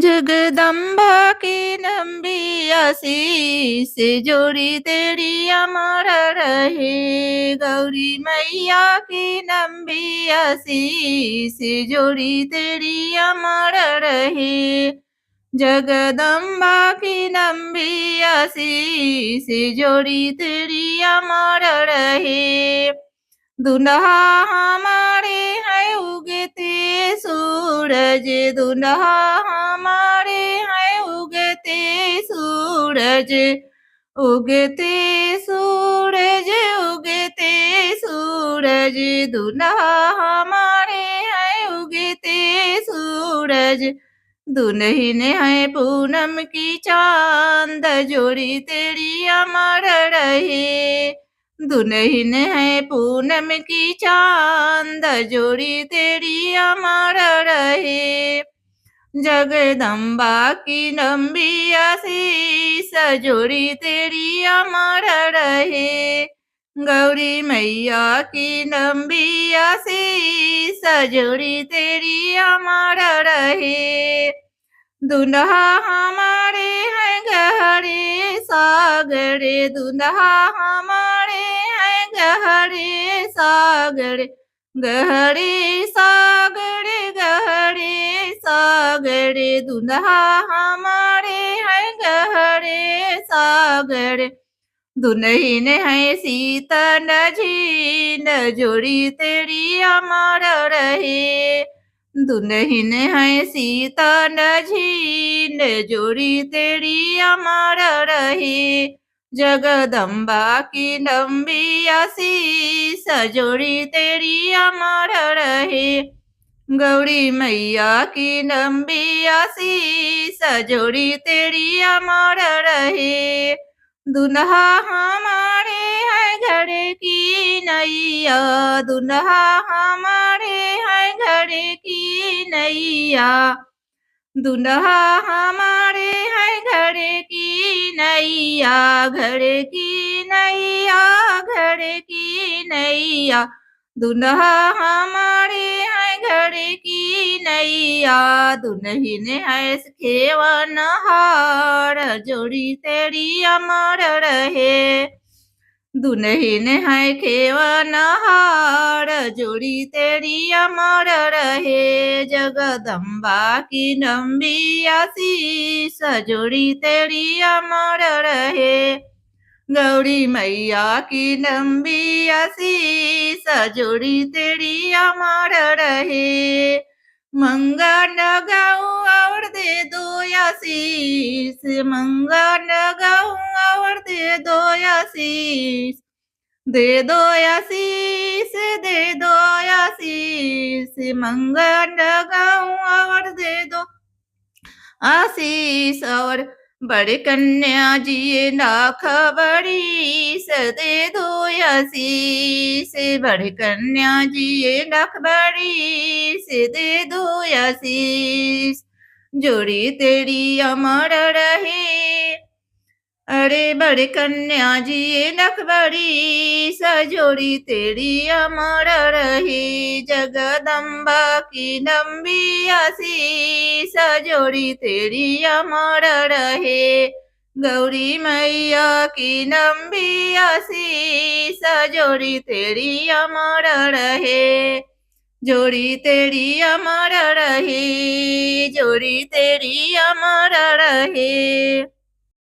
जगदम्बा की लंबी आशीष जोड़ी तेरी अमर रहे। गौरी मैया की लंबी आशीष जोड़ी तेरी अमर रहे। जगदम्बा की लंबी आशीष जोड़ी तेरी अमर रहे। दुल्हा हमारे है उगते सूरज, दुल्हा हमारे है उगते सूरज, उगते सूरज, उगते सूरज। दुल्हा हमारे है उगते सूरज। दुल्हन है पूनम की चांद जोड़ी तेरी अमर रहे। दुल्हन है पूनम की चांद जोड़ी तेरी अमर रहे। जगदम्बा की लंबी आशीष जोड़ी तेरी अमर रहे। गौरी मैया की लंबी आशीष जोड़ी तेरी अमर रहे। दुल्हा हमारे है गहरे सागरे, दुल्हा हमारे है गहरे सागरे, गहरे सागरे, गहरे सागरे। दुल्हा हमारे है गहरे सागरे। दुल्हन है शीतल झील जोड़ी तेरी अमर रहे। दुल्हन है शीतल झील जोड़ी तेरी अमर रहे। जगदम्बा की लंबी आशीष जोड़ी तेरी अमर रहे। गौरी मैया की लंबी आशीष जोड़ी तेरी अमर रहे। दुल्हा हमारे है घर की नैया, दुल्हा हमारे है घर की नैया, दुल्हा हमारे है घर की नैया, घर की नैया, घर की नैया। दुल्हा हमारे है घर की नैया। दुल्हन है खेवन हार जोड़ी तेरी अमर रहे। दुल्हन है खेवन हार जोड़ी तेरी अमर रहे। जगदम्बा की लंबी आशीष जोड़ी तेरी अमर रहे। गौरी मैया की लंबी आशीष जोड़ी तेरी अमर रहे। मंगल गाऊं और दे दो आशीष, मंगल गाऊं और दे दो आशीष, दे दो आशीष, दे दो आशीष। मंगल गाऊं और दे दो आशीष। और बड़े कन्या जी लाख बड़ी दे दो आशीष। बड़े कन्या जी लाख बड़ी दे दो आशीष। जोड़ी तेरी अमर रहे। अरे बड़े कन्या जी लख बड़ी सजोड़ी तेरी अमर रही। जगदम्बा की लंबी आशीष जोड़ी तेरी अमर रहे। गौरी मैया की लंबी आशीष जोड़ी तेरी अमर रहे। जोड़ी तेरी अमर रहे, जोड़ी तेरी अमर रहे।